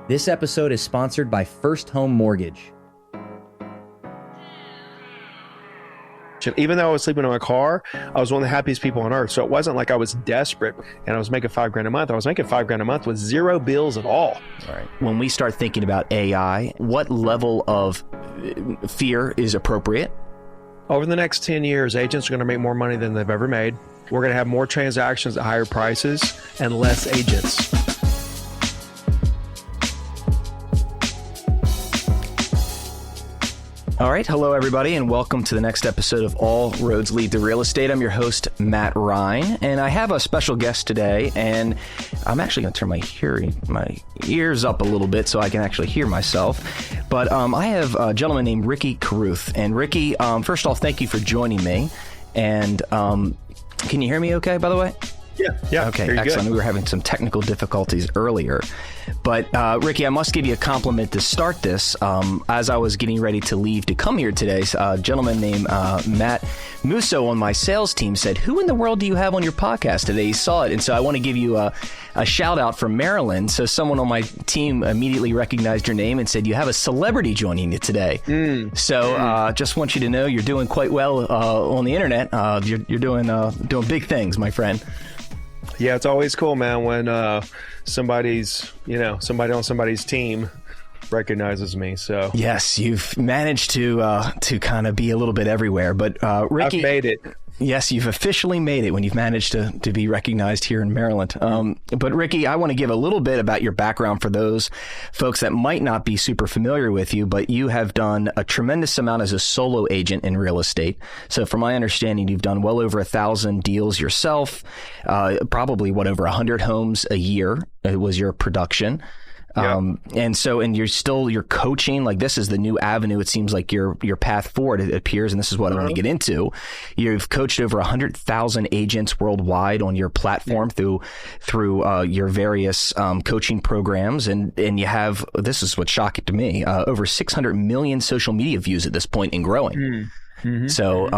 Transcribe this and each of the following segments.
This episode is sponsored by First Home Mortgage. Even though I was sleeping in my car, I was one of the happiest people on earth. So it wasn't like I was desperate and I was making $5,000 a month. I was making $5,000 a month with zero bills at all. All right. When we start thinking about AI, what level of fear is appropriate? Over the next 10 years, agents are going to make more money than they've ever made. We're going to have more transactions at higher prices and less agents. All right. Hello, everybody, and welcome to the next episode of All Roads Lead to Real Estate. I'm your host, Matt Rhine, and I have a special guest today, and I'm actually going to turn my ears up a little bit so I can actually hear myself. But I have a gentleman named Ricky Carruth. And Ricky, first off, thank you for joining me. And can you hear me okay, by the way? Yeah. Okay, excellent. Good. We were having some technical difficulties earlier. But Ricky, I must give you a compliment to start this. As I was getting ready to leave to come here today, a gentleman named Matt Musso on my sales team said, "Who in the world do you have on your podcast today?" He saw it. And so I want to give you a shout out from Maryland. So someone on my team immediately recognized your name and said, "You have a celebrity joining you today." So just want you to know you're doing quite well on the internet. You're doing big things, my friend. Yeah, it's always cool, man, when somebody on somebody's team recognizes me. So yes, you've managed to kind of be a little bit everywhere. But Ricky, I've made it. Yes, you've officially made it when you've managed to be recognized here in Maryland. But Ricky, I want to give a little bit about your background for those folks that might not be super familiar with you, but you have done a tremendous amount as a solo agent in real estate. So from my understanding, you've done well over 1,000 deals yourself, probably over 100 homes a year was your production. Yeah. And you're coaching, like this is the new avenue. It seems like your path forward, it appears. And this is what I want to get into. You've coached over 100,000 agents worldwide on your platform through your various, coaching programs. And you have, this is what's shocking to me, over 600 million social media views at this point and growing. So,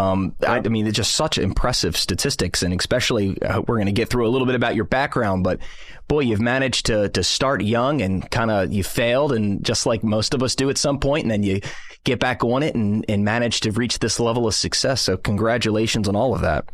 I mean, it's just such impressive statistics, and especially we're going to get through a little bit about your background, but boy, you've managed to start young and kind of you failed, and just like most of us do at some point, and then you get back on it and manage to reach this level of success. So congratulations on all of that.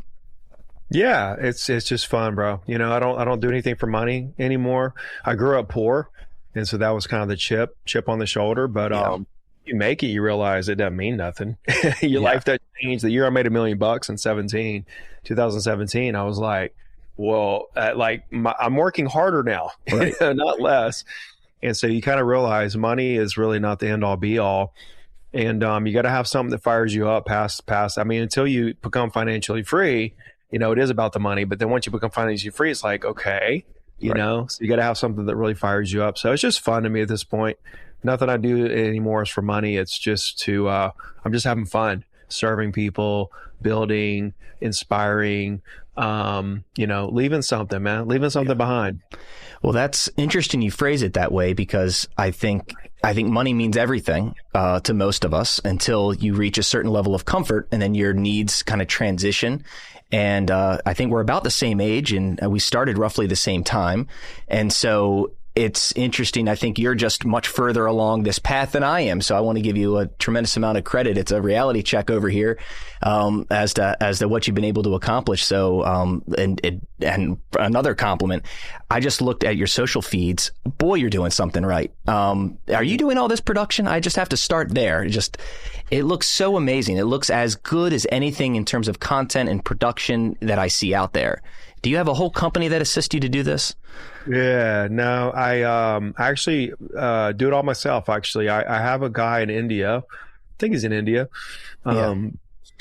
Yeah, it's just fun, bro. You know, I don't do anything for money anymore. I grew up poor, and so that was kind of the chip on the shoulder, but you make it, you realize it doesn't mean nothing. Your life that changed. The year I made $1 million in 2017, I was like, well, I'm working harder now, right? Not less. And so you kind of realize money is really not the end all be all. And you got to have something that fires you up past. I mean, until you become financially free, you know, it is about the money. But then once you become financially free, it's like, okay, you know, so you got to have something that really fires you up. So it's just fun to me at this point. Nothing I do anymore is for money. It's just I'm just having fun, serving people, building, inspiring, leaving something, man, leaving something behind. Well, that's interesting you phrase it that way, because I think money means everything to most of us until you reach a certain level of comfort, and then your needs kind of transition. And I think we're about the same age, and we started roughly the same time. And so it's interesting. I think you're just much further along this path than I am. So I want to give you a tremendous amount of credit. It's a reality check over here, as to what you've been able to accomplish. So, and another compliment. I just looked at your social feeds. Boy, you're doing something right. Are you doing all this production? I just have to start there. It looks so amazing. It looks as good as anything in terms of content and production that I see out there. Do you have a whole company that assists you to do this? Yeah, no, I actually do it all myself. Actually, I have a guy in India. I think he's in India.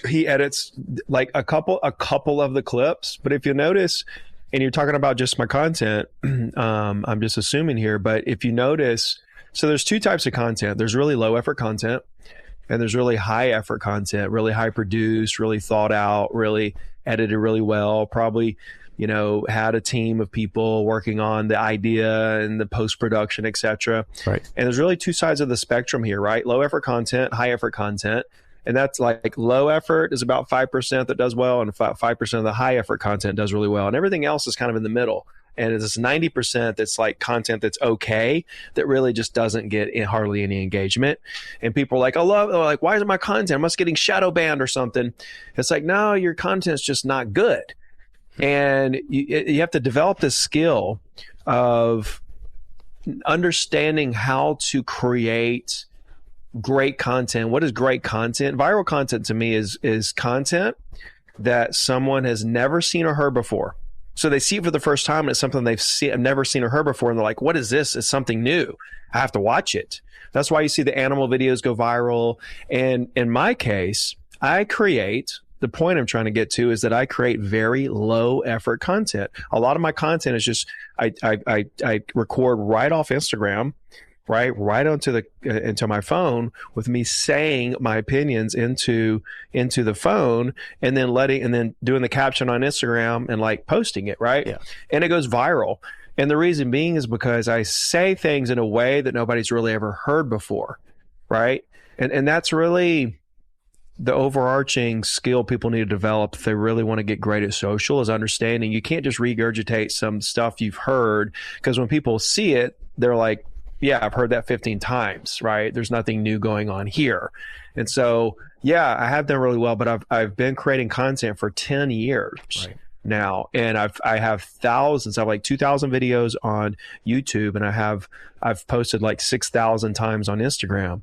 He edits like a couple of the clips. But if you notice, and you're talking about just my content, I'm just assuming here. But if you notice, so there's two types of content. There's really low effort content, and there's really high effort content, really high produced, really thought out, really edited really well, probably, you know, had a team of people working on the idea and the post-production, et cetera. Right. And there's really two sides of the spectrum here, right? Low effort content, high effort content. And that's like low effort is about 5% that does well, and 5% of the high effort content does really well. And everything else is kind of in the middle. And it's 90% that's like content that's okay, that really just doesn't get hardly any engagement. And people are like, like, why isn't my content? I must getting shadow banned or something. It's like, no, your content's just not good. And you have to develop this skill of understanding how to create great content. What is great content? Viral content to me is content that someone has never seen or heard before. So they see it for the first time, and it's something they've never seen or heard before, and they're like, what is this? It's something new. I have to watch it. That's why you see the animal videos go viral. And in my case, the point I'm trying to get to is that I create very low effort content. A lot of my content is just, I record right off Instagram, right into my phone, with me saying my opinions into the phone, and then doing the caption on Instagram and like posting it, right? Yeah. And it goes viral. And the reason being is because I say things in a way that nobody's really ever heard before, right? And that's really the overarching skill people need to develop if they really want to get great at social, is understanding you can't just regurgitate some stuff you've heard, because when people see it, they're like, yeah, I've heard that 15 times, right? There's nothing new going on here. And so, yeah, I have done really well, but I've been creating content for 10 years now. And I have thousands. I have like 2,000 videos on YouTube, and I've posted like 6,000 times on Instagram.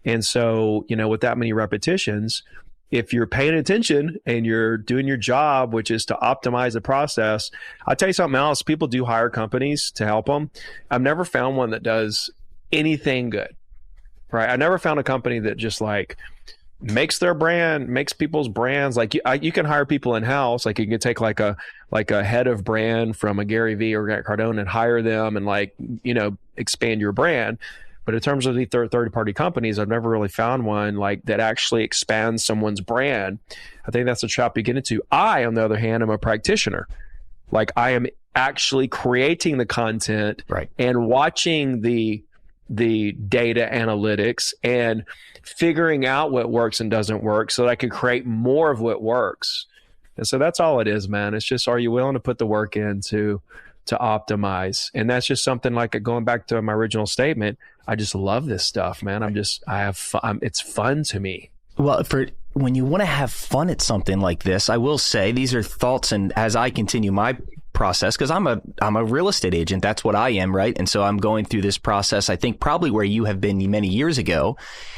And so, with that many repetitions, if you're paying attention and you're doing your job, which is to optimize the process, I'll tell you something else. People do hire companies to help them. I've never found one that does anything good, right? I never found a company that just like makes people's brands. Like you can hire people in-house. Like you can take like a head of brand from a Gary Vee or Grant Cardone and hire them and expand your brand. But in terms of the third-party companies, I've never really found one like that actually expands someone's brand. I think that's a trap you get into. I, on the other hand, am a practitioner. Like I am actually creating the content and watching the data analytics and figuring out what works and doesn't work so that I can create more of what works. And so that's all it is, man. It's just, are you willing to put the work in to optimize? And that's just something like going back to my original statement. I just love this stuff, man. I have fun. It's fun to me. Well, when you want to have fun at something like this, I will say these are thoughts. And as I continue my process, because I'm a real estate agent, that's what I am, right? And so I'm going through this process, I think probably where you have been many years ago,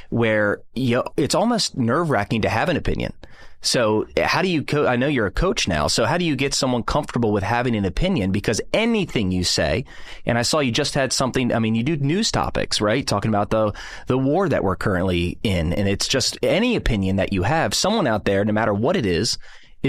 where it's almost nerve-wracking to have an opinion. So how do you I know you're a coach now. So how do you get someone comfortable with having an opinion? Because anything you say, and I saw you just had something, you do news topics, right? Talking about the war that we're currently in. And it's just any opinion that you have, someone out there, no matter what it is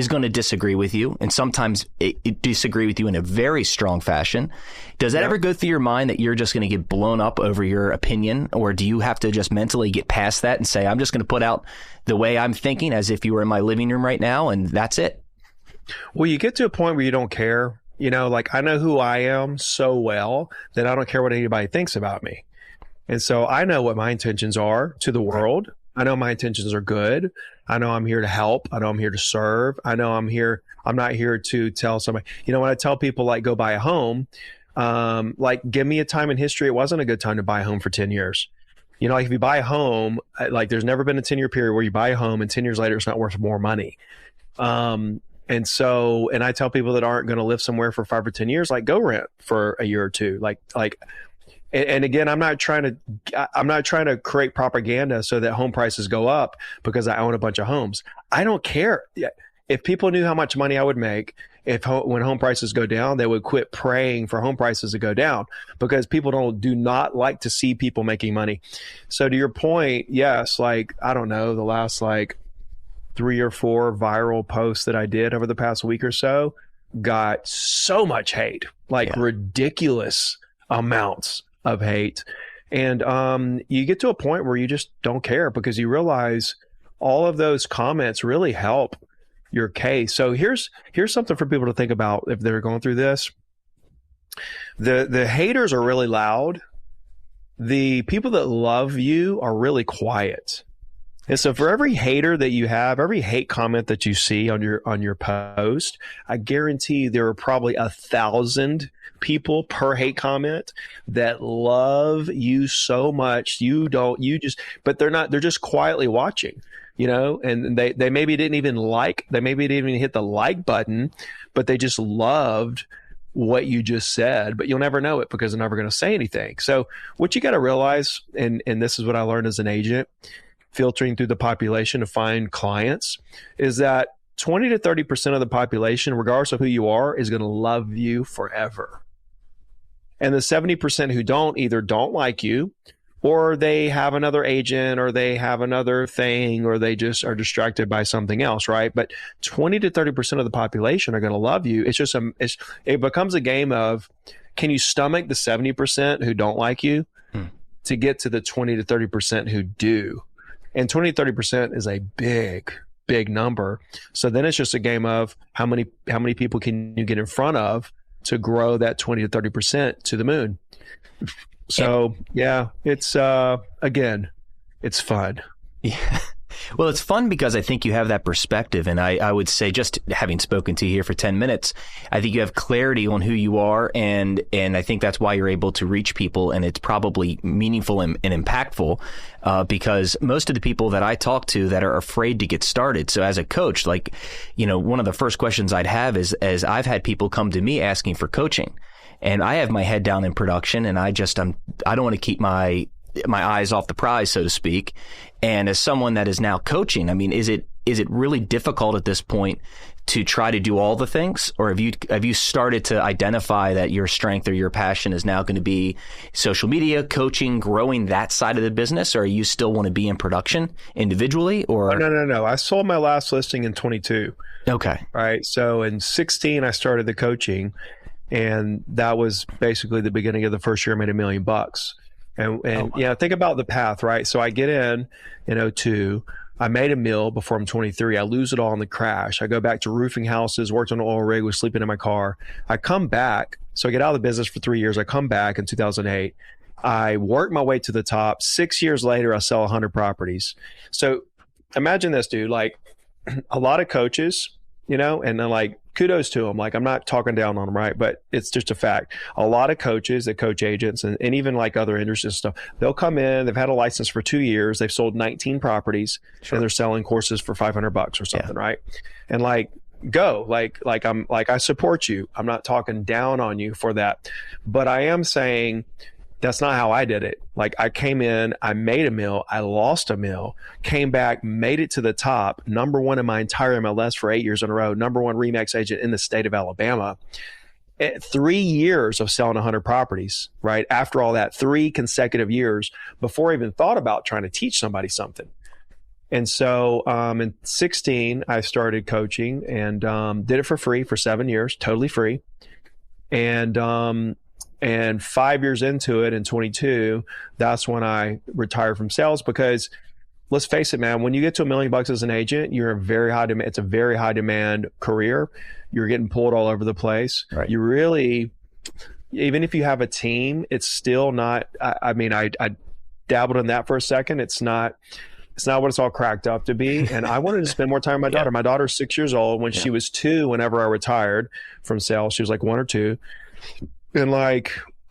going to disagree with you. And sometimes it disagree with you in a very strong fashion. Does that ever go through your mind that you're just going to get blown up over your opinion? Or do you have to just mentally get past that and say, I'm just going to put out the way I'm thinking as if you were in my living room right now, and that's it? Well, you get to a point where you don't care. Like I know who I am so well that I don't care what anybody thinks about me. And so I know what my intentions are to the world. I know my intentions are good. I know I'm here to help. I know I'm here to serve. I know I'm not here to tell somebody, when I tell people like go buy a home, like give me a time in history. It wasn't a good time to buy a home for 10 years. Like if you buy a home, like there's never been a 10-year period where you buy a home and 10 years later, it's not worth more money. And I tell people that aren't going to live somewhere for 5 or 10 years, like go rent for a year or two. And again, I'm not trying to create propaganda so that home prices go up because I own a bunch of homes. I don't care. If people knew how much money I would make when home prices go down, they would quit praying for home prices to go down, because people do not like to see people making money. So to your point, yes, like, I don't know, the last like 3 or 4 viral posts that I did over the past week or so got so much hate, ridiculous amounts of hate. And you get to a point where you just don't care, because you realize all of those comments really help your case. So here's something for people to think about if they're going through this. The haters are really loud. The people that love you are really quiet. And so for every hater that you have, every hate comment that you see on your post, I guarantee there are probably 1,000 people per hate comment that love you so much. But they're just quietly watching, and they maybe didn't even hit the like button, but they just loved what you just said, but you'll never know it because they're never going to say anything. So what you got to realize, and this is what I learned as an agent, filtering through the population to find clients, is that 20 to 30% of the population, regardless of who you are, is going to love you forever. And the 70% who either don't like you, or they have another agent, or they have another thing, or they just are distracted by something else, right? But 20 to 30% of the population are going to love you. It becomes a game of, can you stomach the 70% who don't like you to get to the 20 to 30% who do? And 20 to 30% is a big, big number. So then it's just a game of how many people can you get in front of to grow that 20 to 30% to the moon. So yeah, it's again, it's fun. Yeah. Well, it's fun because I think you have that perspective. And I would say, just having spoken to you here for 10 minutes, I think you have clarity on who you are. And I think that's why you're able to reach people. And it's probably meaningful and impactful because most of the people that I talk to that are afraid to get started. So as a coach, one of the first questions I'd have is I've had people come to me asking for coaching. And I have my head down in production, and I don't want to keep my eyes off the prize, so to speak. And as someone that is now coaching, I mean, is it really difficult at this point to try to do all the things, or have you started to identify that your strength or your passion is now going to be social media, coaching, growing that side of the business, or you still want to be in production individually? Or no. I sold my last listing in 22. Okay. Right. So in 16, I started the coaching. And that was basically the beginning of the first year I made $1 million. And think about the path, right? So I get in 02, I made $1 million before I'm 23. I lose it all in the crash. I go back to roofing houses, worked on an oil rig, was sleeping in my car. I come back. So I get out of the business for 3 years. I come back in 2008. I work my way to the top. 6 years later, I sell 100 properties. So imagine this, dude, like a lot of coaches, and then kudos to them. I'm not talking down on them, right? But it's just a fact. A lot of coaches that coach agents and even other industries and stuff, they'll come in, they've had a license for 2 years, they've sold 19 properties, sure, and they're selling courses for $500 or something, right? And go, I support you. I'm not talking down on you for that. But I am saying that's not how I did it. I came in, I made $1 million, I lost $1 million, came back, made it to the top, number one in my entire MLS for 8 years in a row, number one RE/MAX agent in the state of Alabama. 3 years of selling 100 properties, right? After all that, 3 consecutive years before I even thought about trying to teach somebody something. And so in 16, I started coaching and did it for free for 7 years, totally free. And 5 years into it, in 22, that's when I retired from sales because let's face it, man, when you get to $1 million as an agent, you're in very high demand. It's a very high demand career. You're getting pulled all over the place. Right. You really, even if you have a team, it's still not, I dabbled in that for a second. It's not what it's all cracked up to be. And I wanted to spend more time with my daughter. My daughter's 6 years old. When she was 2, whenever I retired from sales, she was 1 or 2. And I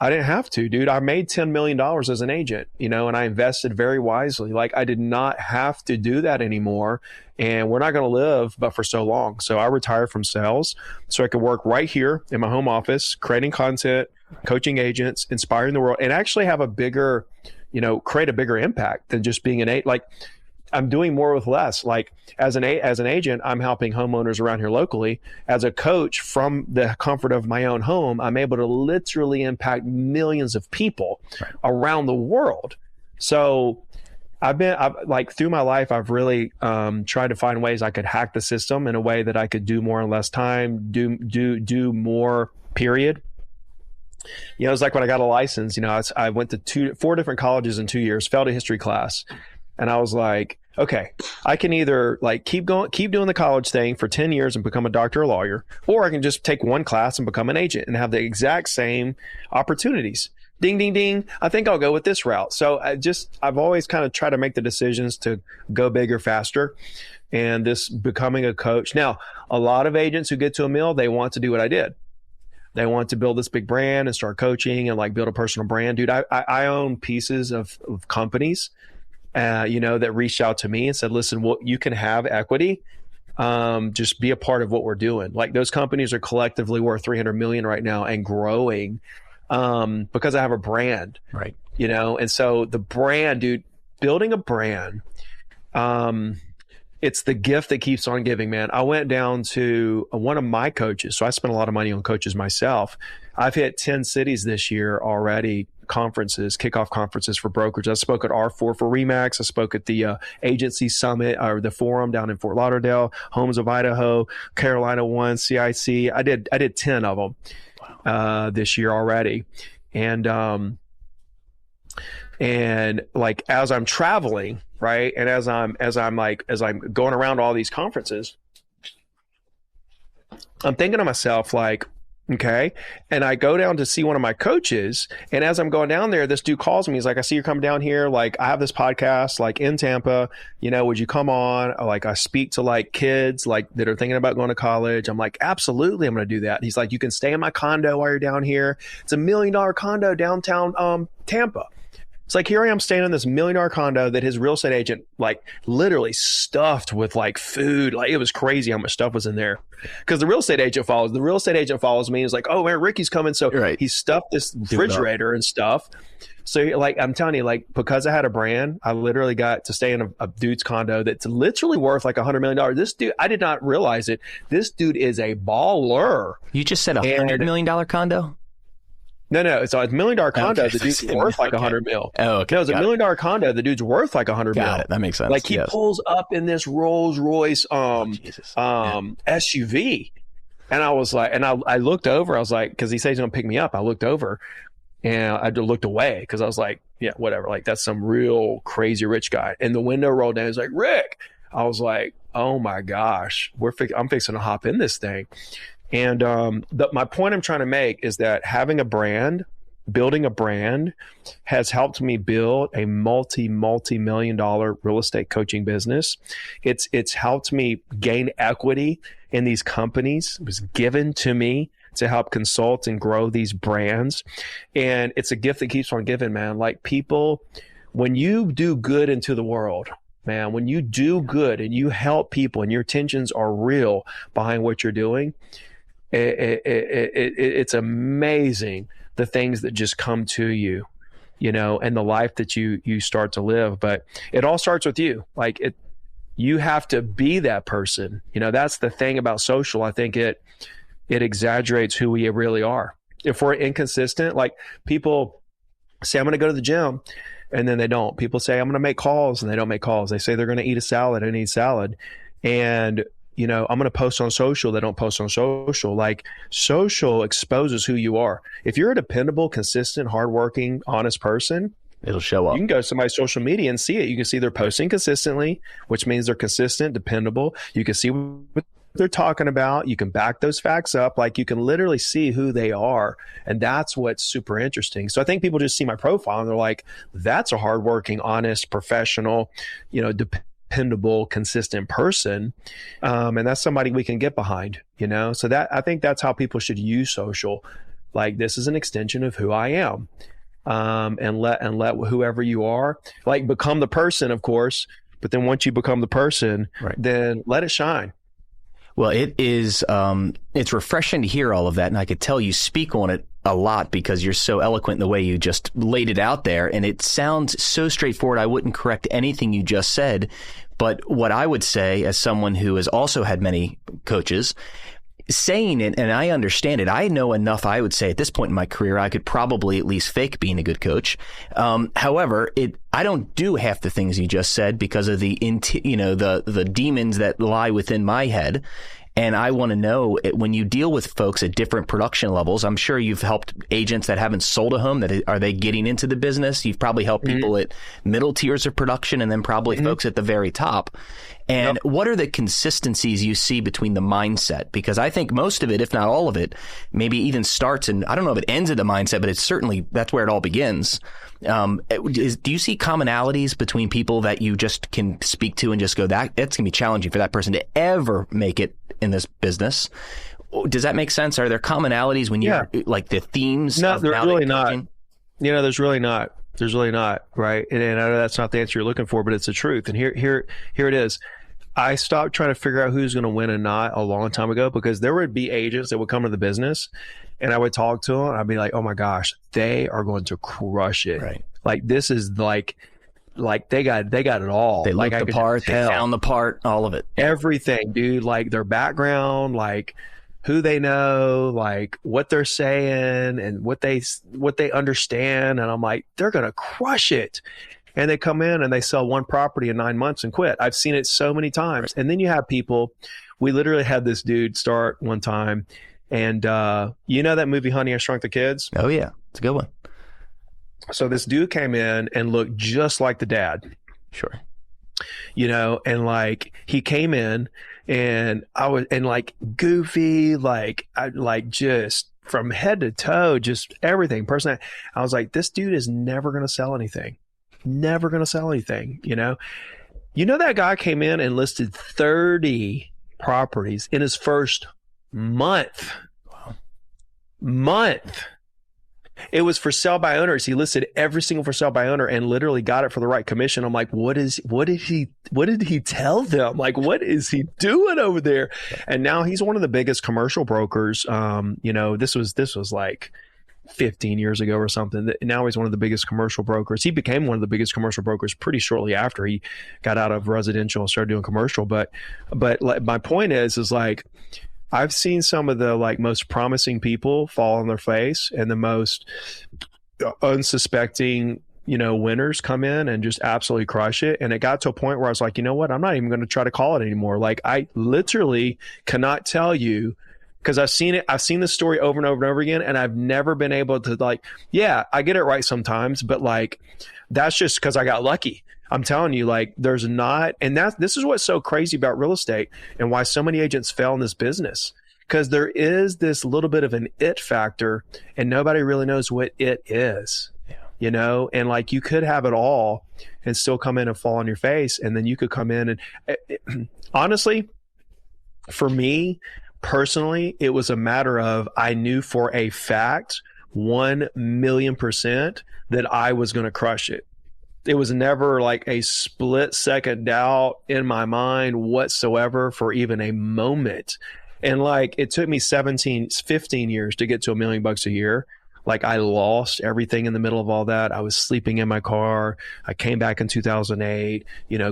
didn't have to, dude. I made $10 million as an agent, and I invested very wisely. I did not have to do that anymore. And we're not going to live but for so long. So I retired from sales so I could work right here in my home office, creating content, coaching agents, inspiring the world, and actually have a bigger, create a bigger impact than just being an agent. I'm doing more with less. As an agent, I'm helping homeowners around here locally. As a coach, from the comfort of my own home, I'm able to literally impact millions of people around the world. So I've through my life, I've really tried to find ways I could hack the system in a way that I could do more in less time, do more, period. It's like when I got a license, I went to 4 different colleges in 2 years, failed a history class. And I was like, okay, I can either keep doing the college thing for 10 years and become a doctor or lawyer, or I can just take one class and become an agent and have the exact same opportunities. ding, ding, ding. I think I'll go with this route. So I've always kind of tried to make the decisions to go bigger, faster. And this becoming a coach. Now, a lot of agents who get to a mill, they want to do what I did. They want to build this big brand and start coaching and like build a personal brand. Dude, I own pieces of companies, that reached out to me and said, listen, you can have equity. Just be a part of what we're doing. Like those companies are collectively worth 300 million right now and growing, because I have a brand, right? And so the brand, dude, building a brand, it's the gift that keeps on giving, man. I went down to one of my coaches. So I spent a lot of money on coaches myself. I've hit 10 cities this year already, conferences, kickoff conferences for brokers. I spoke at R4 for RE/MAX. I spoke at the agency summit or the forum down in Fort Lauderdale, Homes of Idaho, Carolina One, CIC. I did 10 of them this year already. And like, as I'm traveling, right. And as I'm going around all these conferences, I'm thinking to myself, like, okay. And I go down to see one of my coaches. And as I'm going down there, this dude calls me. He's like, I see you're coming down here. Like, I have this podcast, like in Tampa, would you come on? Like, I speak to like kids, like that are thinking about going to college. I'm like, absolutely. I'm going to do that. He's like, you can stay in my condo while you're down here. It's $1 million condo downtown, Tampa. It's like, here I am staying in this $1 million condo that his real estate agent, like, literally stuffed with like food. Like, it was crazy how much stuff was in there. Because the real estate agent follows me. He's like, oh man, Ricky's coming. So he stuffed this refrigerator and stuff. So like, I'm telling you, like, because I had a brand, I literally got to stay in a dude's condo that's literally worth like $100 million. This dude, I did not realize it. This dude is a baller. You just said $100 million condo? No. It's a $1 million condo. Okay. The dude's worth like $100 million. Oh, okay. No, it's a $1 million condo. The dude's worth like $100 million. Got it. That makes sense. Like he pulls up in this Rolls Royce SUV, and I was like, and I looked over. I was like, because he says he's gonna pick me up. I looked over, and I looked away because I was like, yeah, whatever. Like that's some real crazy rich guy. And the window rolled down. He's like, Rick. I was like, oh my gosh, I'm fixing to hop in this thing. And my point I'm trying to make is that having a brand, building a brand, has helped me build a multi-million-dollar real estate coaching business. It's helped me gain equity in these companies. It was given to me to help consult and grow these brands. And it's a gift that keeps on giving, man. Like people, when you do good into the world, man, when you do good and you help people and your intentions are real behind what you're doing, it's amazing the things that just come to you, and the life that you start to live. But it all starts with you. Like you have to be that person. That's the thing about social. I think it exaggerates who we really are. If we're inconsistent, like people say, I'm going to go to the gym, and then they don't. People say, I'm going to make calls, and they don't make calls. They say they're going to eat a salad and eat salad. And I'm going to post on social. They don't post on social. Like social exposes who you are. If you're a dependable, consistent, hardworking, honest person, it'll show up. You can go to somebody's social media and see it. You can see they're posting consistently, which means they're consistent, dependable. You can see what they're talking about. You can back those facts up. Like you can literally see who they are. And that's what's super interesting. So I think people just see my profile and they're like, that's a hardworking, honest, professional, dependable, consistent person. And that's somebody we can get behind, so that I think that's how people should use social. Like this is an extension of who I am. And let whoever you are, like become the person, of course, but then once you become the person, right, then let it shine. Well, it is, it's refreshing to hear all of that. And I could tell you speak on it a lot because you're so eloquent in the way you just laid it out there. And it sounds so straightforward. I wouldn't correct anything you just said. But what I would say as someone who has also had many coaches, saying it, and I understand it, I know enough, I would say at this point in my career, I could probably at least fake being a good coach. However, I don't do half the things you just said because of the demons that lie within my head. And I want to know, when you deal with folks at different production levels, I'm sure you've helped agents that haven't sold a home. Are they getting into the business? You've probably helped people at middle tiers of production, and then probably folks at the very top. And what are the consistencies you see between the mindset? Because I think most of it, if not all of it, maybe even starts, and I don't know if it ends at the mindset, but it's certainly, that's where it all begins. Do you see commonalities between people that you just can speak to and just go, that's going to be challenging for that person to ever make it in this business? Does that make sense? Are there commonalities when you're like the themes? No, there's really not. There's really not. There's really not. Right. And I know that's not the answer you're looking for, but it's the truth. And here it is. I stopped trying to figure out who's going to win and not a long time ago, because there would be agents that would come to the business and I would talk to them. And I'd be like, oh my gosh, they are going to crush it. Right. Like, this is like they got it all. They like looked the part, they found the part, all of it. Everything, dude. Like their background, like who they know, like what they're saying and what they understand. And I'm like, they're going to crush it. And they come in and they sell one property in 9 months and quit. I've seen it so many times. And then you have people, we literally had this dude start one time. And you know that movie, Honey, I Shrunk the Kids? Oh, yeah. It's a good one. So this dude came in and looked just like the dad. Sure. And like he came in and like goofy, like just from head to toe, just everything. Personally, I was like, this dude is never going to sell anything. Never going to sell anything. That guy came in and listed 30 properties in his first month. Wow. Month. It was for sale by owners. He listed every single for sale by owner and literally got it for the right commission. I'm like, what did he tell them? Like, what is he doing over there? And now he's one of the biggest commercial brokers. This was like 15 years ago or something. Now he's one of the biggest commercial brokers. He became one of the biggest commercial brokers pretty shortly after he got out of residential and started doing commercial. But like, my point is like, I've seen some of the like most promising people fall on their face, and the most unsuspecting, winners come in and just absolutely crush it. And it got to a point where I was like, you know what? I'm not even going to try to call it anymore. Like, I literally cannot tell you, because I've seen it. I've seen this story over and over and over again, and I've never been able to like, yeah, I get it right sometimes, but like, that's just because I got lucky. I'm telling you, like, there's not, and this is what's so crazy about real estate and why so many agents fail in this business, because there is this little bit of an it factor, and nobody really knows what it is. And like, you could have it all and still come in and fall on your face, and then you could come in and honestly, for me personally, it was a matter of, I knew for a fact 1,000,000% that I was going to crush it. It was never like a split second doubt in my mind whatsoever for even a moment. And like, it took me 15 years to get to $1 million a year. Like, I lost everything in the middle of all that. I was sleeping in my car. I came back in 2008,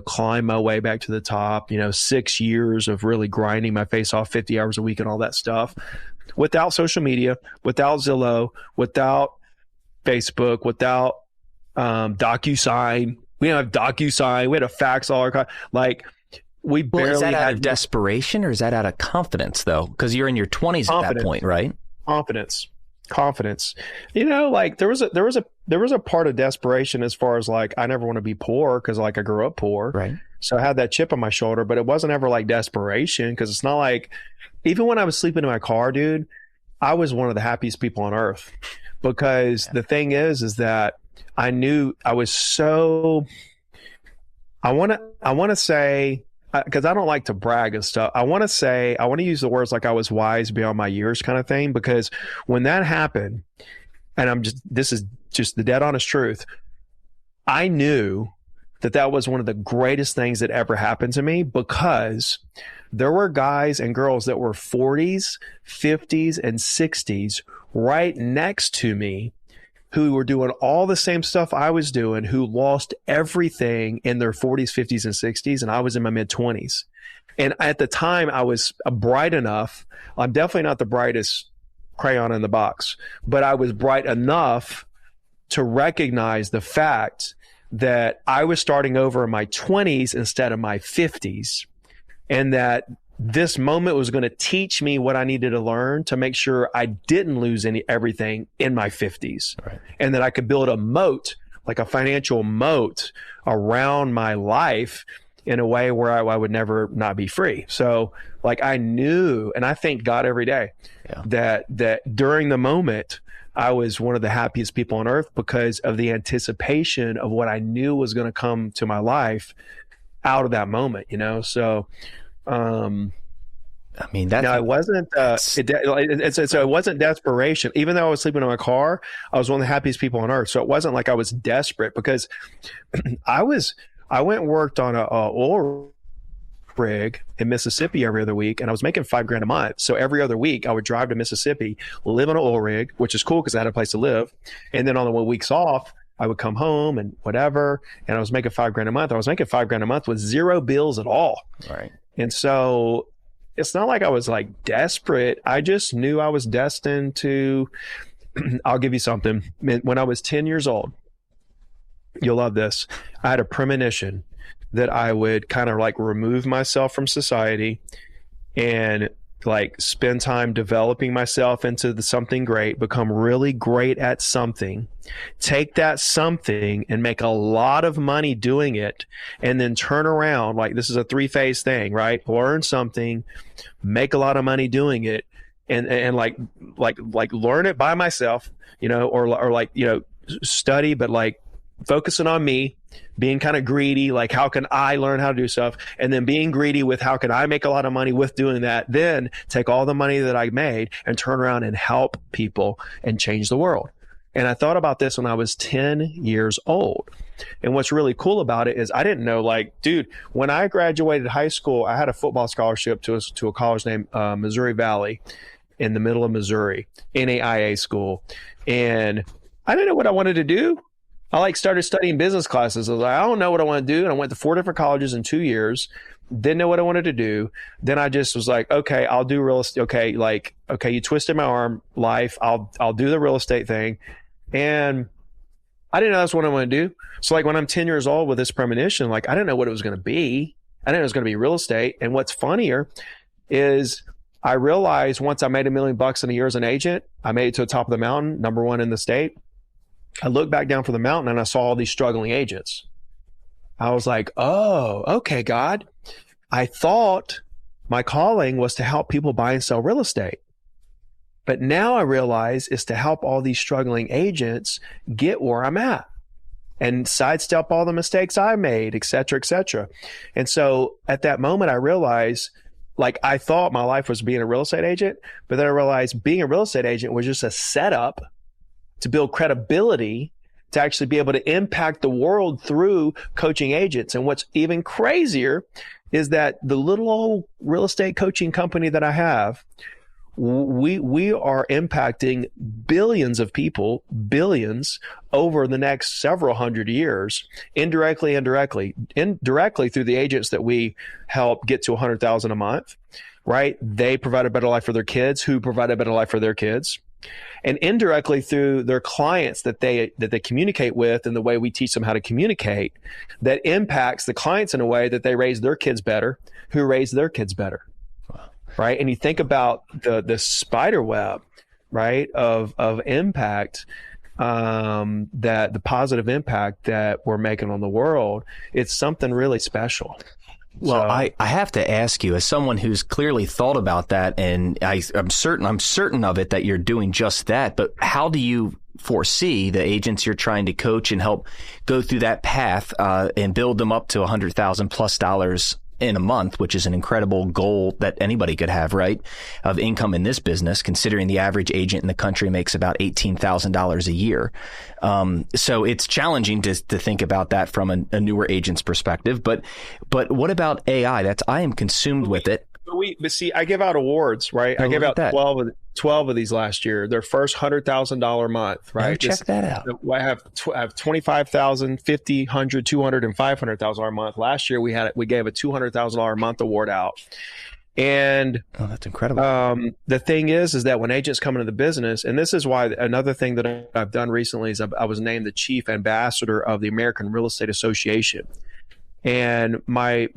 climbed my way back to the top, 6 years of really grinding my face off 50 hours a week and all that stuff, without social media, without Zillow, without Facebook, without DocuSign. We didn't have DocuSign. We had a fax all our time. Like, we barely is that had out of desperation, or is that out of confidence though? Because you're in your 20s at that point, right? Confidence. Like, there was a part of desperation as far as like, I never want to be poor, because like I grew up poor. Right. So I had that chip on my shoulder, but it wasn't ever like desperation, because it's not like, even when I was sleeping in my car, dude, I was one of the happiest people on earth, because the thing is that I knew I was so, I want to say, because I don't like to brag and stuff. I want to use the words like I was wise beyond my years kind of thing, because when that happened, and this is just the dead honest truth, I knew that was one of the greatest things that ever happened to me, because there were guys and girls that were 40s, 50s, and 60s right next to me who were doing all the same stuff I was doing, who lost everything in their 40s, 50s, and 60s, and I was in my mid-20s. And at the time, I was bright enough. I'm definitely not the brightest crayon in the box, but I was bright enough to recognize the fact that I was starting over in my 20s instead of my 50s, and that this moment was going to teach me what I needed to learn to make sure I didn't lose everything in my 50s, right, and that I could build a moat, like a financial moat around my life in a way where I would never not be free. So like I knew, and I thank God every day that during the moment, I was one of the happiest people on earth because of the anticipation of what I knew was going to come to my life out of that moment, you know? So, I mean, that's, no, it wasn't, it wasn't desperation. Even though I was sleeping in my car, I was one of the happiest people on earth. So it wasn't like I was desperate, because I went and worked on a oil rig in Mississippi every other week, and I was making $5,000 a month. So every other week I would drive to Mississippi, live on an oil rig, which is cool because I had a place to live. And then on the weeks off, I would come home and whatever, and I was making $5,000 a month. I was making $5,000 a month with zero bills at all. Right. And so it's not like I was like desperate. I just knew I was destined to, I'll give you something. When I was 10 years old, you'll love this, I had a premonition that I would kind of like remove myself from society and like spend time developing myself into something great, become really great at something, take that something and make a lot of money doing it, and then turn around. Like, this is a 3-phase thing, right? Learn something, make a lot of money doing it, and like learn it by myself, you know, or like, you know, study, but like focusing on me, being kind of greedy, like how can I learn how to do stuff, and then being greedy with how can I make a lot of money with doing that, then take all the money that I made and turn around and help people and change the world. And I thought about this when I was 10 years old. And what's really cool about it is I didn't know, like, dude, when I graduated high school, I had a football scholarship to a college named Missouri Valley in the middle of Missouri, NAIA school. And I didn't know what I wanted to do. I like started studying business classes. I was like, I don't know what I want to do. And I went to 4 different colleges in 2 years. Didn't know what I wanted to do. Then I just was like, okay, I'll do real estate. Okay, you twisted my arm, life. I'll do the real estate thing. And I didn't know that's what I want to do. So like when I'm 10 years old with this premonition, like I didn't know what it was going to be. I didn't know it was going to be real estate. And what's funnier is I realized once I made $1 million in a year as an agent, I made it to the top of the mountain, number 1 in the state. I looked back down from the mountain and I saw all these struggling agents. I was like, oh, okay, God. I thought my calling was to help people buy and sell real estate. But now I realize it's to help all these struggling agents get where I'm at and sidestep all the mistakes I made, et cetera, et cetera. And so at that moment, I realized, like, I thought my life was being a real estate agent, but then I realized being a real estate agent was just a setup to build credibility, to actually be able to impact the world through coaching agents. And what's even crazier is that the little old real estate coaching company that I have, we are impacting billions of people, billions over the next several hundred years, indirectly through the agents that we help get to 100,000 a month, right? They provide a better life for their kids, who provide a better life for their kids. And indirectly through their clients that they communicate with, and the way we teach them how to communicate, that impacts the clients in a way that they raise their kids better, who raise their kids better. Wow. Right? And you think about the spider web, right, of impact, that the positive impact that we're making on the world, it's something really special. Well, I have to ask you, as someone who's clearly thought about that, and I'm certain of it that you're doing just that, but how do you foresee the agents you're trying to coach and help go through that path and build them up to $100,000+ in a month, which is an incredible goal that anybody could have, right, of income in this business, considering the average agent in the country makes about $18,000 a year. So it's challenging to think about that from a newer agent's perspective. But what about AI? I am consumed with it. But see, I give out awards, right? I gave out 12 of these last year. Their first $100,000 month, right? Check that out. I have 25,000, 50, 100, 200, and $500,000 a month. Last year we gave a $200,000 a month award out. And that's incredible. The thing is that when agents come into the business, and this is why another thing that I've done recently is I was named the chief ambassador of the American Real Estate Association. And my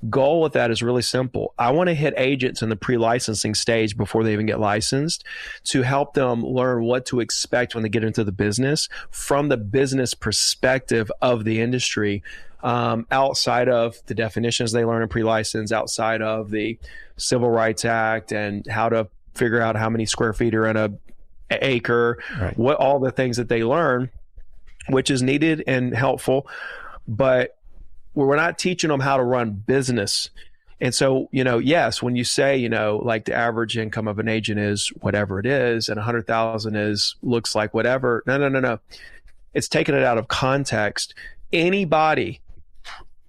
goal with that is really simple. I want to hit agents in the pre-licensing stage before they even get licensed to help them learn what to expect when they get into the business from the business perspective of the industry, outside of the definitions they learn in pre-license, outside of the Civil Rights Act and how to figure out how many square feet are in a acre, right. What all the things that they learn, which is needed and helpful, but we're not teaching them how to run business. And so, yes, when you say, like the average income of an agent is whatever it is, and 100,000 looks like whatever. No. It's taking it out of context. Anybody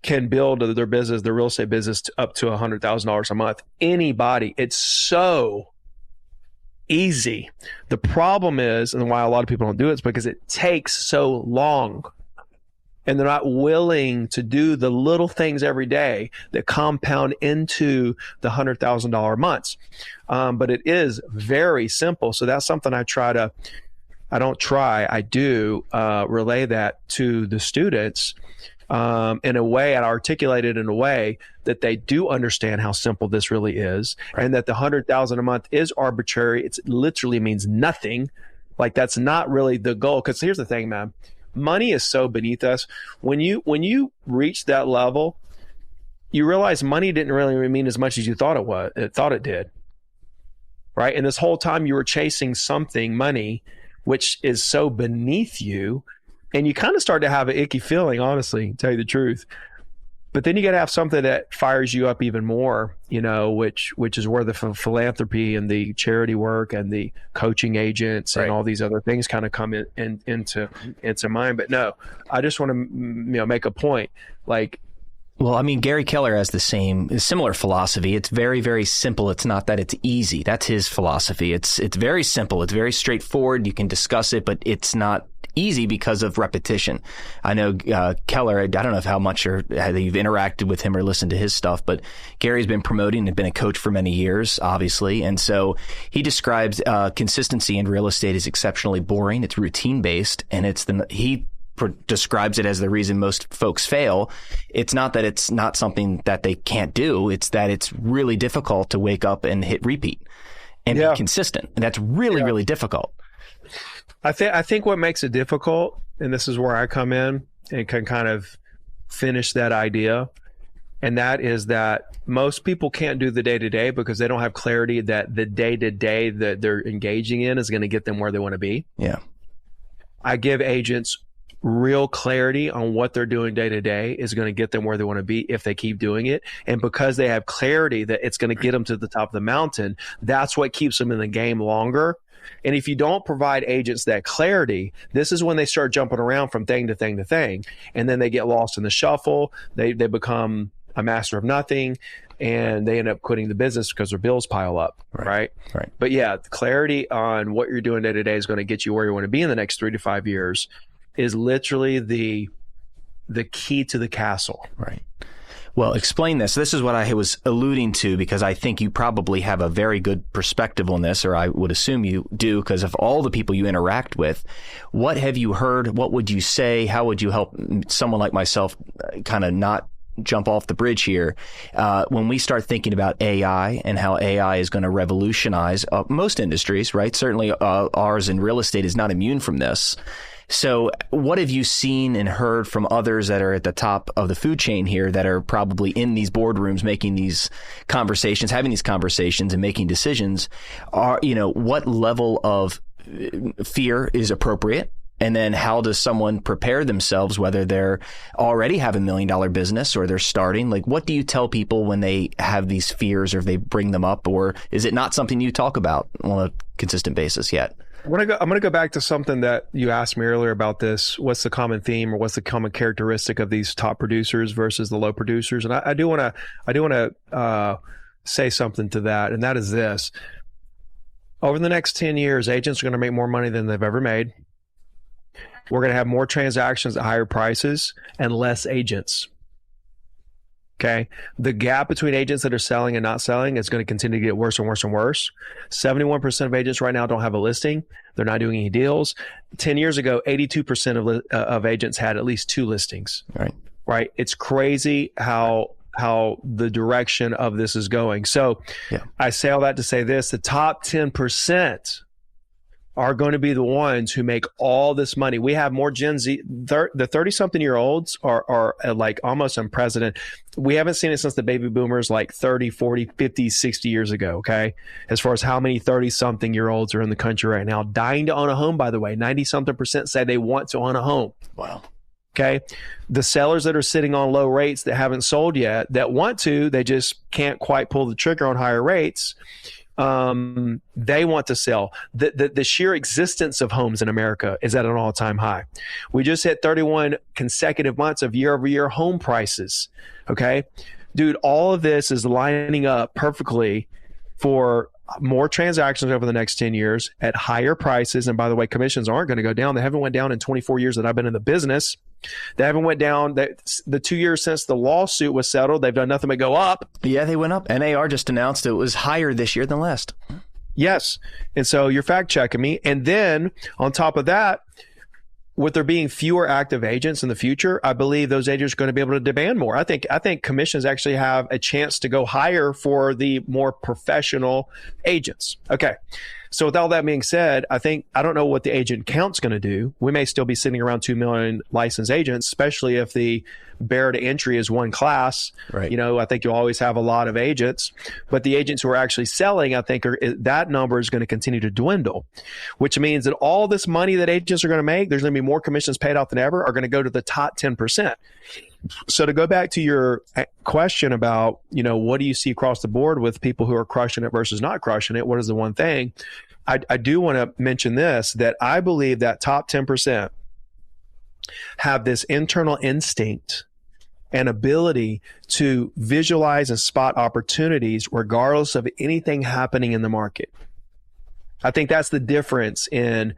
can build their business, their real estate business, up to $100,000 a month. Anybody. It's so easy. The problem is, and why a lot of people don't do it, is because it takes so long. And they're not willing to do the little things every day that compound into the $100,000 months. But it is very simple. So that's something I do relay that to the students in a way, and articulate it in a way that they do understand how simple this really is, right. And that the $100,000 a month is arbitrary. It literally means nothing. Like, that's not really the goal. Because here's the thing, man. Money is so beneath us. When you reach that level, you realize money didn't really mean as much as you thought it did. Right? And this whole time you were chasing something, money, which is so beneath you, and you kind of start to have an icky feeling, honestly, to tell you the truth. But then you got to have something that fires you up even more, which is where the philanthropy and the charity work and the coaching agents and all these other things kind of come into mind. But no, I just want to make a point. Like, well, I mean, Gary Keller has similar philosophy. It's very, very simple. It's not that it's easy. That's his philosophy. It's very simple. It's very straightforward. You can discuss it, but it's not easy because of repetition. I know Keller, I don't know how much you've interacted with him or listened to his stuff, but Gary's been promoting and been a coach for many years, obviously. And so he describes consistency in real estate as exceptionally boring. It's routine based, and he describes it as the reason most folks fail. It's not that it's not something that they can't do. It's that it's really difficult to wake up and hit repeat and be consistent. And that's really, really difficult. I think what makes it difficult, and this is where I come in and can kind of finish that idea, and that is that most people can't do the day-to-day because they don't have clarity that the day-to-day that they're engaging in is going to get them where they want to be. Yeah. I give agents real clarity on what they're doing day-to-day is going to get them where they want to be if they keep doing it. And because they have clarity that it's going to get them to the top of the mountain, that's what keeps them in the game longer. And if you don't provide agents that clarity, this is when they start jumping around from thing to thing to thing. And then they get lost in the shuffle. They become a master of nothing, and they end up quitting the business because their bills pile up. Right. But yeah, clarity on what you're doing day to day is going to get you where you want to be in the next 3 to 5 years is literally the key to the castle. Right. Well, explain this. This is what I was alluding to, because I think you probably have a very good perspective on this, or I would assume you do, because of all the people you interact with. What have you heard? What would you say? How would you help someone like myself kind of not jump off the bridge here? When we start thinking about AI and how AI is going to revolutionize most industries, right? Certainly ours in real estate is not immune from this. So what have you seen and heard from others that are at the top of the food chain here that are probably in these boardrooms making these conversations, having these conversations and making decisions? What level of fear is appropriate? And then how does someone prepare themselves, whether they're already have $1 million business or they're starting? Like, what do you tell people when they have these fears or if they bring them up, or is it not something you talk about on a consistent basis yet? I'm going to go back to something that you asked me earlier about this. What's the common theme or what's the common characteristic of these top producers versus the low producers? And I do want to say something to that. And that is this: over the next 10 years, agents are going to make more money than they've ever made. We're going to have more transactions at higher prices and less agents. Okay. The gap between agents that are selling and not selling is going to continue to get worse and worse and worse. 71% of agents right now don't have a listing. They're not doing any deals. 10 years ago, 82% of agents had at least 2 listings. Right. Right. It's crazy how how the direction of this is going. So I say all that to say this: the top 10% are going to be the ones who make all this money. We have more Gen Z, the 30-something-year-olds are like almost unprecedented. We haven't seen it since the baby boomers, like 30, 40, 50, 60 years ago, okay? As far as how many 30-something-year-olds are in the country right now, dying to own a home, by the way. 90-something% say they want to own a home. Wow. Okay. The sellers that are sitting on low rates that haven't sold yet, that want to, they just can't quite pull the trigger on higher rates. They want to sell. The sheer existence of homes in America is at an all-time high. We just hit 31 consecutive months of year-over-year home prices. Okay. Dude, all of this is lining up perfectly for more transactions over the next 10 years at higher prices. And by the way, commissions aren't going to go down. They haven't went down in 24 years that I've been in the business. They haven't went down. The 2 years since the lawsuit was settled, they've done nothing but go up. Yeah, they went up. NAR just announced it was higher this year than last. Yes. And so you're fact checking me. And then on top of that, with there being fewer active agents in the future, I believe those agents are going to be able to demand more. I think commissions actually have a chance to go higher for the more professional agents. Okay. So with all that being said, I don't know what the agent count's going to do. We may still be sitting around 2 million licensed agents, especially if the barrier to entry is one class. Right. You know, I think you'll always have a lot of agents, but the agents who are actually selling, I think that number is going to continue to dwindle, which means that all this money that agents are going to make, there's going to be more commissions paid out than ever, are going to go to the top 10%. So to go back to your question about, you know, what do you see across the board with people who are crushing it versus not crushing it? What is the one thing? I do want to mention this, that I believe that top 10% have this internal instinct and ability to visualize and spot opportunities regardless of anything happening in the market. I think that's the difference in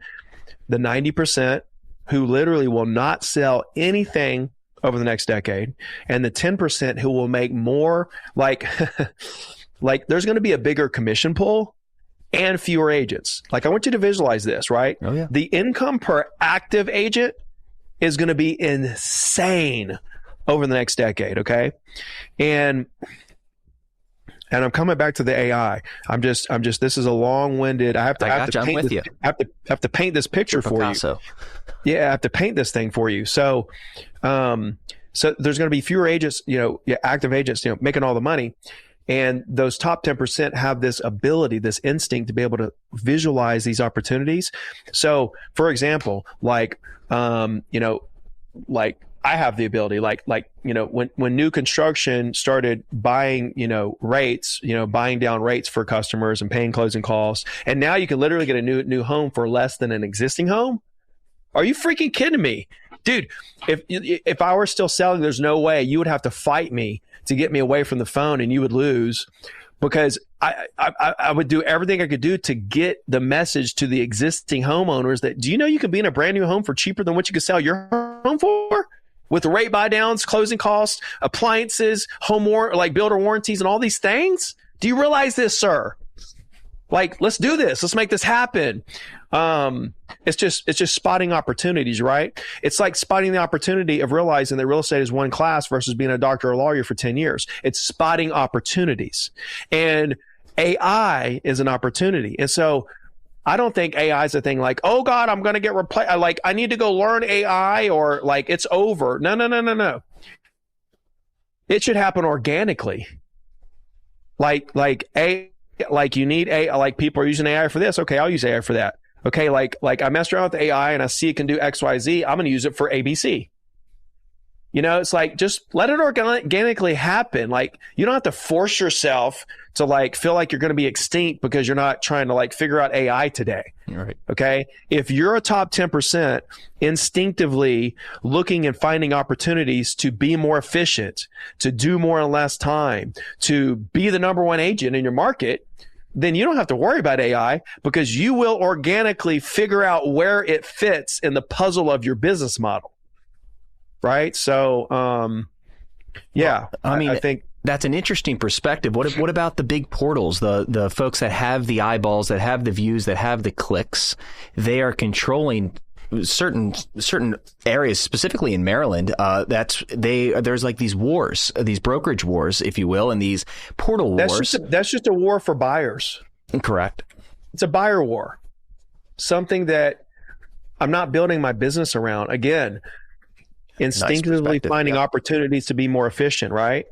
the 90% who literally will not sell anything over the next decade, and the 10% who will make more, like there's going to be a bigger commission pool and fewer agents. Like, I want you to visualize this, right? Oh, yeah. The income per active agent is going to be insane over the next decade. Okay. And I'm coming back to the AI. I'm just, this is a long-winded, I have to paint this picture for you. Yeah. I have to paint this thing for you. So there's going to be fewer agents, active agents, making all the money. And those top 10% have this ability, this instinct to be able to visualize these opportunities. So for example, I have the ability, when new construction started buying, rates, buying down rates for customers and paying closing costs. And now you can literally get a new home for less than an existing home. Are you freaking kidding me? Dude, if I were still selling, there's no way. You would have to fight me to get me away from the phone, and you would lose, because I would do everything I could do to get the message to the existing homeowners that, do you know you can be in a brand new home for cheaper than what you could sell your home for? With rate buy downs, closing costs, appliances, builder warranties, and all these things? Do you realize this, sir? Let's do this. Let's make this happen. It's just spotting opportunities, right? It's like spotting the opportunity of realizing that real estate is one class versus being a doctor or lawyer for 10 years. It's spotting opportunities. And AI is an opportunity. And so I don't think AI is a thing like, oh God, I'm going to get replaced. I need to go learn AI, or it's over. No. It should happen organically. You need AI, people are using AI for this. Okay, I'll use AI for that. Okay, I messed around with AI and I see it can do X, Y, Z. I'm going to use it for ABC. It's just let it organically happen. You don't have to force yourself to feel like you're going to be extinct because you're not trying to figure out AI today. Right. Okay. If you're a top 10% instinctively looking and finding opportunities to be more efficient, to do more in less time, to be the number one agent in your market, then you don't have to worry about AI, because you will organically figure out where it fits in the puzzle of your business model. Right. So, I think that's an interesting perspective. What about the big portals, the folks that have the eyeballs, that have the views, that have the clicks? They are controlling certain areas, specifically in Maryland, there's like these wars, these brokerage wars, if you will, and these portal wars. That's just a war for buyers. Correct. It's a buyer war. Something that I'm not building my business around. Again, instinctively finding opportunities to be more efficient, right?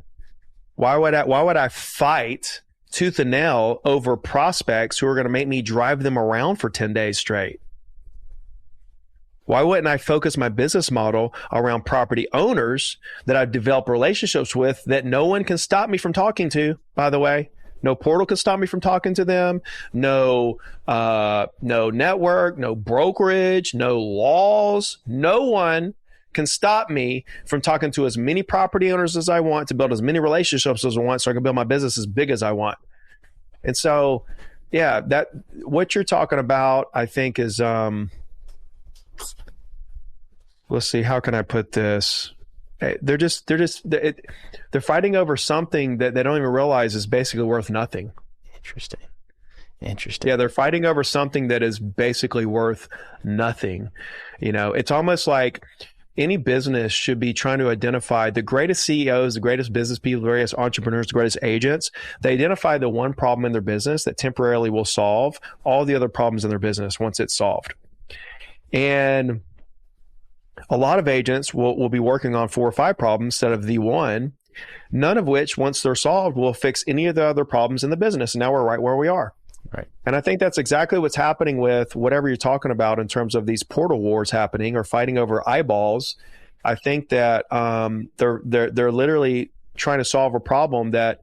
Why would I fight tooth and nail over prospects who are going to make me drive them around for 10 days straight? Why wouldn't I focus my business model around property owners that I've developed relationships with that no one can stop me from talking to, by the way? No portal can stop me from talking to them. No network, no brokerage, no laws. No one can stop me from talking to as many property owners as I want, to build as many relationships as I want, so I can build my business as big as I want. And so, yeah, that what you're talking about, I think, is let's see, how can I put this? They're fighting over something that they don't even realize is basically worth nothing. Interesting. Yeah, they're fighting over something that is basically worth nothing. It's almost like any business should be trying to identify the greatest CEOs, the greatest business people, the greatest entrepreneurs, the greatest agents. They identify the one problem in their business that temporarily will solve all the other problems in their business once it's solved. And a lot of agents will be working on 4 or 5 problems instead of the one, none of which, once they're solved, will fix any of the other problems in the business. And now we're right where we are. Right. And I think that's exactly what's happening with whatever you're talking about in terms of these portal wars happening or fighting over eyeballs. I think that they're literally trying to solve a problem that,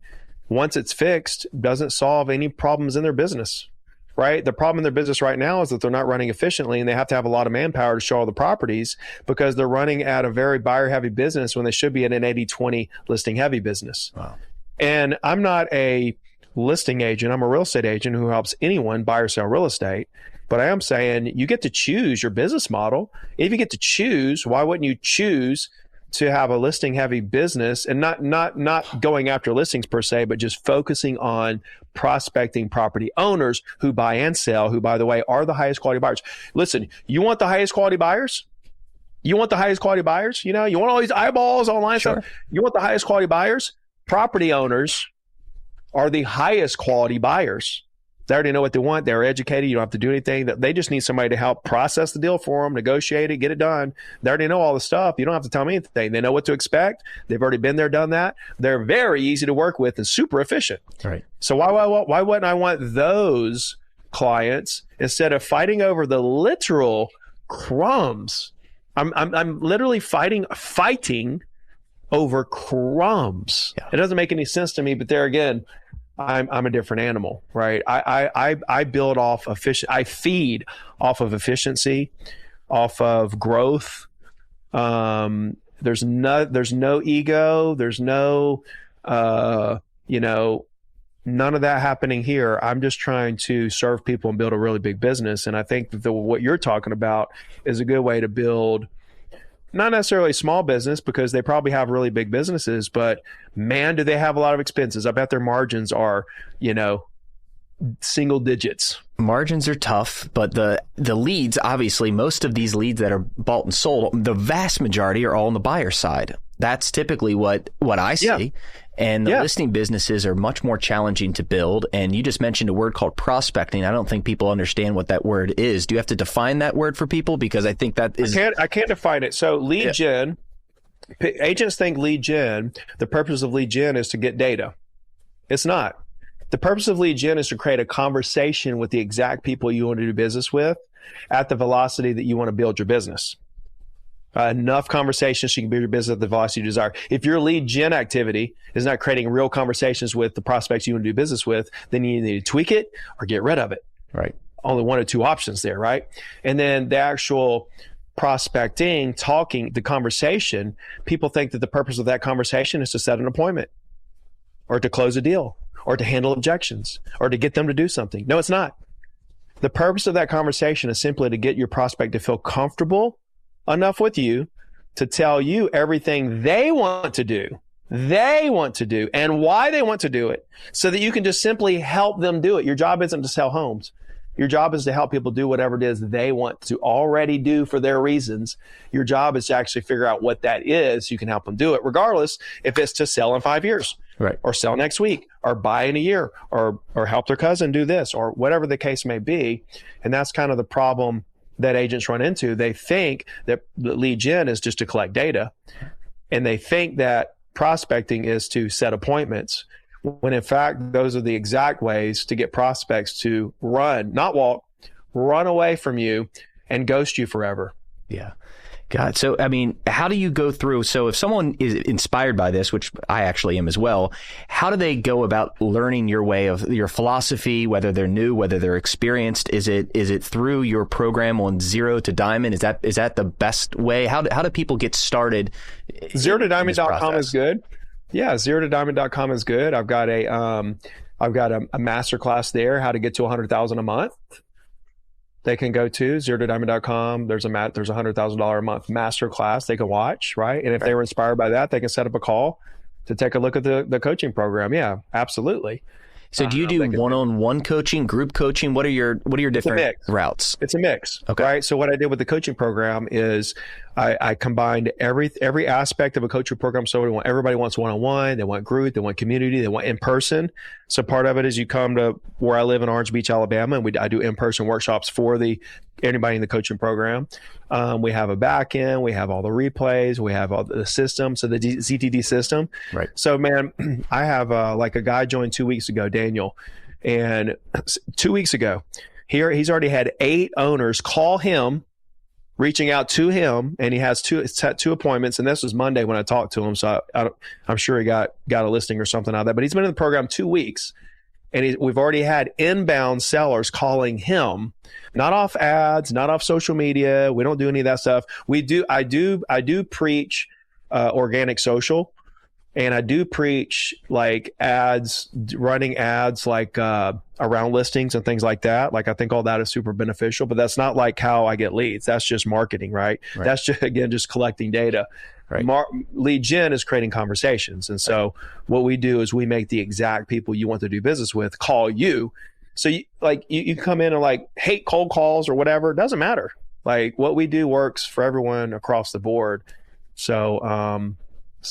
once it's fixed, doesn't solve any problems in their business. Right? The problem in their business right now is that they're not running efficiently, and they have to have a lot of manpower to show all the properties because they're running at a very buyer-heavy business when they should be at an 80-20 listing-heavy business. Wow. And I'm not a listing agent. I'm a real estate agent who helps anyone buy or sell real estate. But I am saying you get to choose your business model. If you get to choose, why wouldn't you choose to have a listing heavy business and not going after listings per se, but just focusing on prospecting property owners who buy and sell, who, by the way, are the highest quality buyers. Listen, you want the highest quality buyers? You want the highest quality buyers? You want all these eyeballs online stuff? You want the highest quality buyers? Property owners are the highest quality buyers. They already know what they want. They're educated. You don't have to do anything. They just need somebody to help process the deal for them, negotiate it, get it done. They already know all the stuff. You don't have to tell me anything. They know what to expect. They've already been there, done that. They're very easy to work with and super efficient. Right. So why wouldn't I want those clients instead of fighting over the literal crumbs? I'm literally fighting over crumbs. Yeah. It doesn't make any sense to me, but there again, I'm a different animal, right? I build off I feed off of efficiency, off of growth. There's no ego. There's no, none of that happening here. I'm just trying to serve people and build a really big business. And I think that what you're talking about is a good way to build, not necessarily small business, because they probably have really big businesses, but man, do they have a lot of expenses. I bet their margins are, single digits. Margins are tough, but the leads, obviously, most of these leads that are bought and sold, the vast majority are all on the buyer side. That's typically what I see. Yeah. And the listing businesses are much more challenging to build. And you just mentioned a word called prospecting. I don't think people understand what that word is. Do you have to define that word for people? Because I think that is... I can't define it. So lead gen, agents think lead gen, the purpose of lead gen is to get data. It's not. The purpose of lead gen is to create a conversation with the exact people you want to do business with at the velocity that you want to build your business. Enough conversations so you can build your business at the velocity you desire. If your lead gen activity is not creating real conversations with the prospects you want to do business with, then you need to tweak it or get rid of it. Right. Only one or two options there, right? And then the actual prospecting, talking, the conversation, people think that the purpose of that conversation is to set an appointment or to close a deal or to handle objections or to get them to do something. No, it's not. The purpose of that conversation is simply to get your prospect to feel comfortable enough with you to tell you everything they want to do and why they want to do it, so that you can just simply help them do it. Your job isn't to sell homes. Your job is to help people do whatever it is they want to already do for their reasons. Your job is to actually figure out what that is. You can help them do it, regardless if it's to sell in 5 years, right, or sell next week, or buy in a year, or help their cousin do this, or whatever the case may be. And that's kind of the problem that agents run into. They think that lead gen is just to collect data, and they think that prospecting is to set appointments, when in fact, those are the exact ways to get prospects to run, not walk, run away from you and ghost you forever. Yeah. God. So, I mean, how do you go through? So if someone is inspired by this, which I actually am as well, how do they go about learning your way of your philosophy, whether they're new, whether they're experienced? Is it through your program on Zero to Diamond? Is that the best way? How do people get started? Zero to Diamond.com is good. Yeah. Zero to Diamond.com is good. I've got a masterclass there, how to get to 100,000 a month. They can go to zerotodiamond.com. There's a $100,000 a month masterclass they can watch, right? And if they were inspired by that, they can set up a call to take a look at the coaching program. Yeah, absolutely. So do you do one-on-one coaching, group coaching? What are your different routes? It's a mix, okay. Right? So what I did with the coaching program is I combined every aspect of a coaching program. So everybody wants one-on-one, they want group, they want community, they want in-person. So part of it is you come to where I live in Orange Beach, Alabama, and I do in-person workshops for anybody in the coaching program. We have a back end, we have all the replays, we have all the system, so the ZTD system. Right. So man, I have like a guy joined 2 weeks ago, Daniel, and 2 weeks ago, he's already had 8 owners call him, reaching out to him, and he has set 2 appointments. And this was Monday when I talked to him, so I'm sure he got a listing or something out of that. But he's been in the program 2 weeks, and we've already had inbound sellers calling him, not off ads, not off social media. We don't do any of that stuff. I do preach organic social, and I do preach like running ads like around listings and things like that. Like I think all that is super beneficial, but that's not like how I get leads. That's just marketing, right? That's just collecting data. Right. Lead gen is creating conversations. And so what we do is we make the exact people you want to do business with call you. So you come in and like hate cold calls or whatever. It doesn't matter. Like what we do works for everyone across the board. So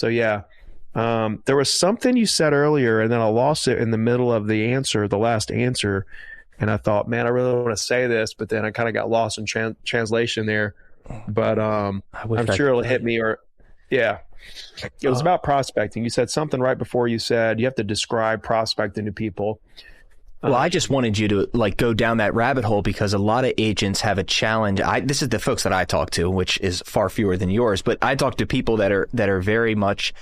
yeah. There was something you said earlier, and then I lost it in the middle of the last answer. And I thought, man, I really want to say this, but then I kind of got lost in translation there. But I'm sure it'll hit me. Yeah. It was about prospecting. You said something right before you said you have to describe prospecting to people. Well, I just wanted you to go down that rabbit hole because a lot of agents have a challenge. This is the folks that I talk to, which is far fewer than yours, but I talk to people that are very much,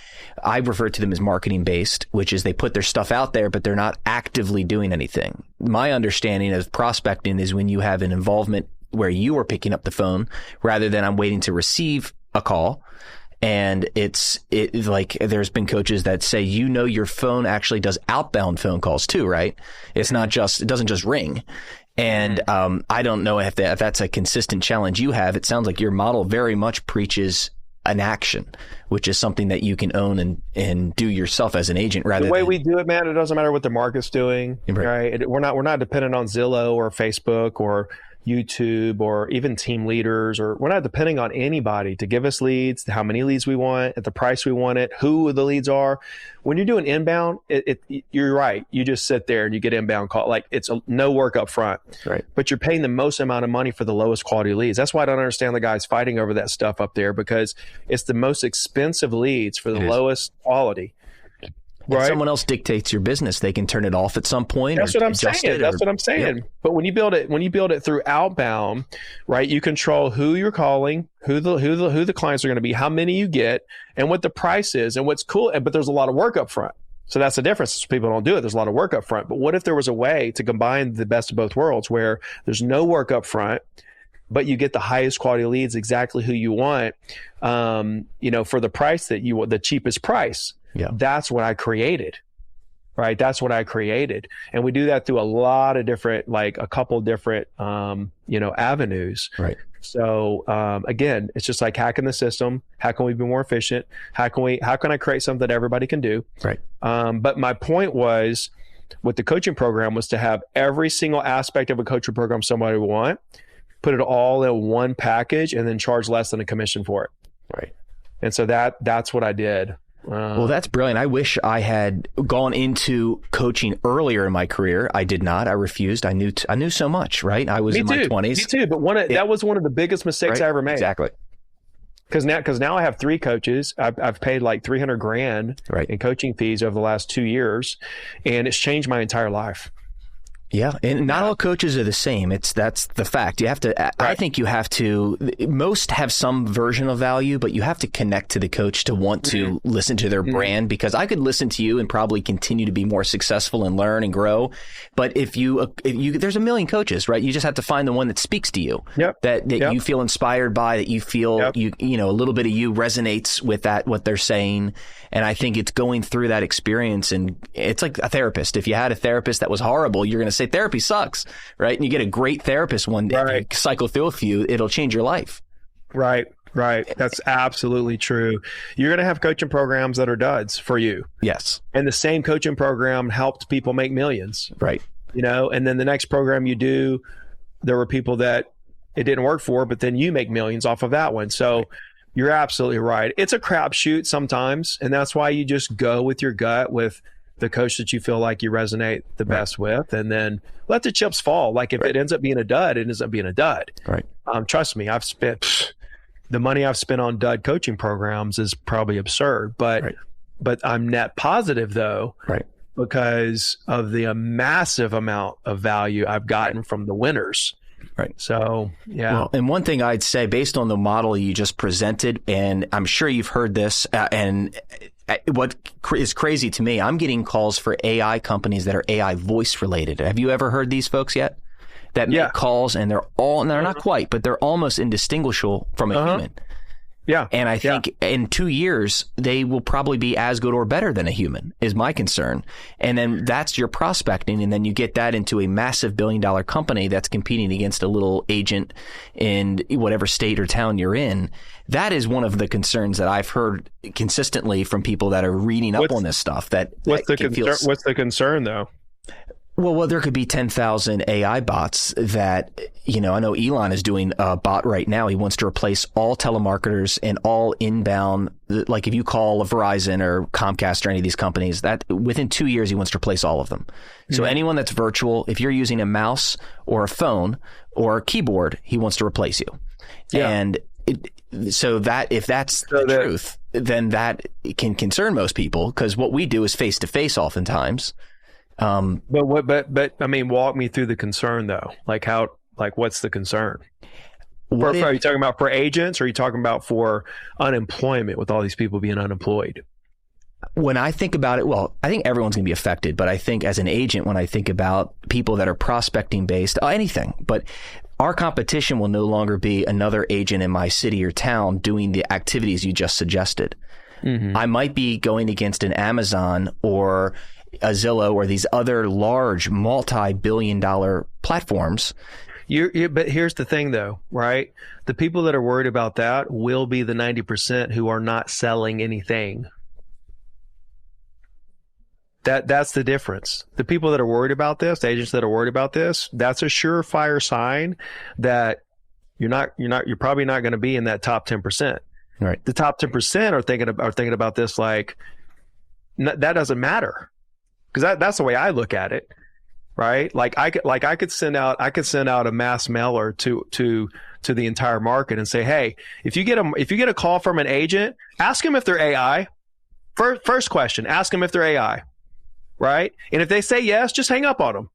I refer to them as marketing based, which is they put their stuff out there, but they're not actively doing anything. My understanding of prospecting is when you have an involvement where you are picking up the phone rather than I'm waiting to receive a call. And it's like there's been coaches that say, your phone actually does outbound phone calls too, right? It doesn't just ring. And I don't know if that's a consistent challenge you have. It sounds like your model very much preaches an action, which is something that you can own and do yourself as an agent. Rather, the way we do it, man, it doesn't matter what the market's doing, right? We're not dependent on Zillow or Facebook or YouTube or even team leaders, or we're not depending on anybody to give us leads, how many leads we want, at the price we want it, who the leads are. When you're doing inbound, you're right. You just sit there and you get inbound call. Like it's no work up front, right? But you're paying the most amount of money for the lowest quality leads. That's why I don't understand the guys fighting over that stuff up there, because it's the most expensive leads for the lowest quality. Right. If someone else dictates your business, they can turn it off at some point. That's what I'm saying. Yeah. But when you build it through outbound, right? You control who you're calling, who the clients are going to be, how many you get, and what the price is, and what's cool. But there's a lot of work up front. So that's the difference. People don't do it. There's a lot of work up front. But what if there was a way to combine the best of both worlds, where there's no work up front, but you get the highest quality leads, exactly who you want, for the price that you want, the cheapest price. Yeah. That's what I created, right? That's what I created. And we do that through a lot of different, like a couple different, avenues. Right. So, again, it's just like hacking the system. How can we be more efficient? How can I create something that everybody can do? Right. But my point was, with the coaching program was to have every single aspect of a coaching program somebody would want, put it all in one package, and then charge less than a commission for it. Right. And so that's what I did. Well, that's brilliant. I wish I had gone into coaching earlier in my career. I did not. I refused. I knew so much, right? I was in my 20s. Me too. But that was one of the biggest mistakes I ever made. Exactly. Because now I have 3 coaches. I've paid like $300,000 in coaching fees over the last 2 years, and it's changed my entire life. Yeah, and not all coaches are the same. That's the fact. You have to. I think you have to. Most have some version of value, but you have to connect to the coach to want to listen to their brand. Because I could listen to you and probably continue to be more successful and learn and grow. But if you there's a million coaches, right? You just have to find the one that speaks to you. That you feel inspired by. That you feel you know a little bit of you resonates with what they're saying. And I think it's going through that experience, and it's like a therapist. If you had a therapist that was horrible, you're going to say therapy sucks, right? And you get a great therapist one day, you cycle through a few, it'll change your life. Right. That's absolutely true. You're going to have coaching programs that are duds for you. Yes. And the same coaching program helped people make millions. Right. You know, and then the next program you do, there were people that it didn't work for, but then you make millions off of that one. So you're absolutely right. It's a crapshoot sometimes, and that's why you just go with your gut with the coach that you feel like you resonate the best with, and then let the chips fall. Like if it ends up being a dud, it ends up being a dud. Right. Trust me, I've spent the money I've spent on dud coaching programs is probably absurd, but I'm net positive though, because of the massive amount of value I've gotten from the winners. Right. So, yeah. Well, and one thing I'd say based on the model you just presented, and I'm sure you've heard this, and what is crazy to me, I'm getting calls for AI companies that are AI voice related. Have you ever heard these folks yet? That make calls, and they're not quite, but they're almost indistinguishable from a human. Yeah. And I think in 2 years, they will probably be as good or better than a human, is my concern. And then that's your prospecting. And then you get that into a massive billion-dollar company that's competing against a little agent in whatever state or town you're in. That is one of the concerns that I've heard consistently from people that are reading up on this stuff. What's the concern, though? Well, there could be 10,000 AI bots that, I know Elon is doing a bot right now. He wants to replace all telemarketers and all inbound, like if you call a Verizon or Comcast or any of these companies, that within 2 years, he wants to replace all of them. So anyone that's virtual, if you're using a mouse or a phone or a keyboard, he wants to replace you. Yeah. And so that if that's the truth, then that can concern most people, because what we do is face to face oftentimes. But I mean, walk me through the concern though. What's the concern? Are you talking about for agents, or are you talking about for unemployment with all these people being unemployed? When I think about it, well, I think everyone's going to be affected, but I think as an agent, when I think about people that are prospecting based, anything, but our competition will no longer be another agent in my city or town doing the activities you just suggested. I might be going against an Amazon or a Zillow or these other large multi-billion-dollar platforms. But here's the thing, though, right? The people that are worried about that will be the 90% who are not selling anything. That's the difference. The people that are worried about this, the agents that are worried about this, that's a surefire sign that you're probably not going to be in that top 10%. Right. The top 10% are thinking about this like that doesn't matter. Because that's the way I look at it, right? I could send out a mass mailer to the entire market and say, hey, if you get a call from an agent, ask them if they're AI. First question, ask them if they're AI, right? And if they say yes, just hang up on them.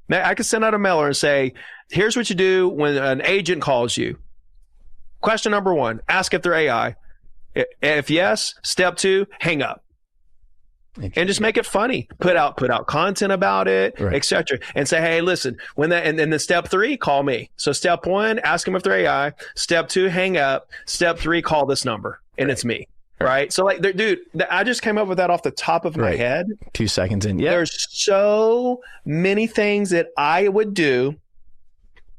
Now, I could send out a mailer and say, here's what you do when an agent calls you. Question number 1, ask if they're AI. If yes, step 2, hang up. And just make it funny. Put out content about it, etc. And say, hey, listen, when that, and then step 3, call me. So step 1, ask them if they're AI. Step 2, hang up. Step 3, call this number, and it's me. Right. So dude, I just came up with that off the top of my head. 2 seconds in. Yeah. There's so many things that I would do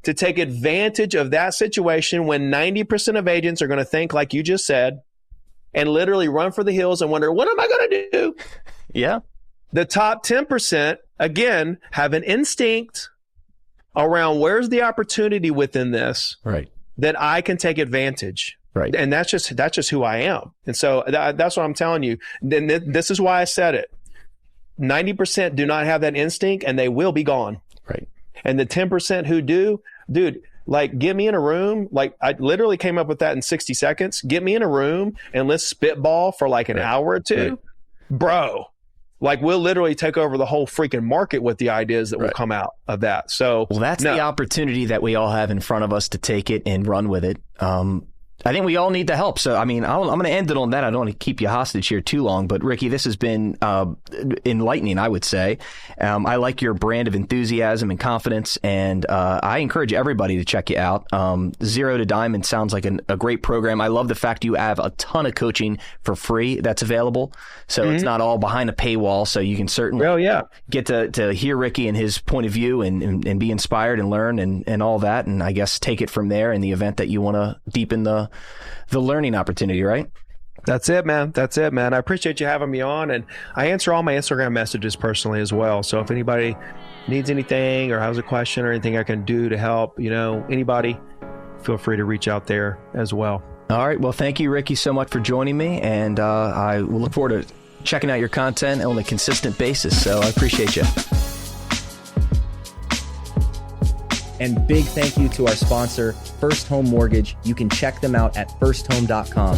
to take advantage of that situation when 90% of agents are going to think like you just said, and literally run for the hills and wonder, what am I going to do? Yeah. The top 10%, again, have an instinct around where's the opportunity within this right. that I can take advantage. Right. And that's just who I am. And so that's what I'm telling you. Then this is why I said it. 90% do not have that instinct, and they will be gone. Right. And the 10% who do, dude, like, get me in a room. Like, I literally came up with that in 60 seconds. Get me in a room and let's spitball for like an hour or two. Right. Bro, like, we'll literally take over the whole freaking market with the ideas that will come out of that. So, well, that's the opportunity that we all have in front of us to take it and run with it. I think we all need the help. So, I mean, I'm going to end it on that. I don't want to keep you hostage here too long, but Ricky, this has been enlightening, I would say. I like your brand of enthusiasm and confidence, and I encourage everybody to check you out. Zero to Diamond sounds like a great program. I love the fact you have a ton of coaching for free that's available. So it's not all behind a paywall. So you can certainly get to hear Ricky and his point of view and be inspired and learn and all that. And I guess take it from there in the event that you want to deepen the learning opportunity, right? That's it, man. I appreciate you having me on, and I answer all my Instagram messages personally as well. So if anybody needs anything or has a question or anything I can do to help, anybody, feel free to reach out there as well. All right. Well, thank you, Ricky, so much for joining me, and I will look forward to checking out your content on a consistent basis. So I appreciate you. And big thank you to our sponsor, First Home Mortgage. You can check them out at firsthome.com.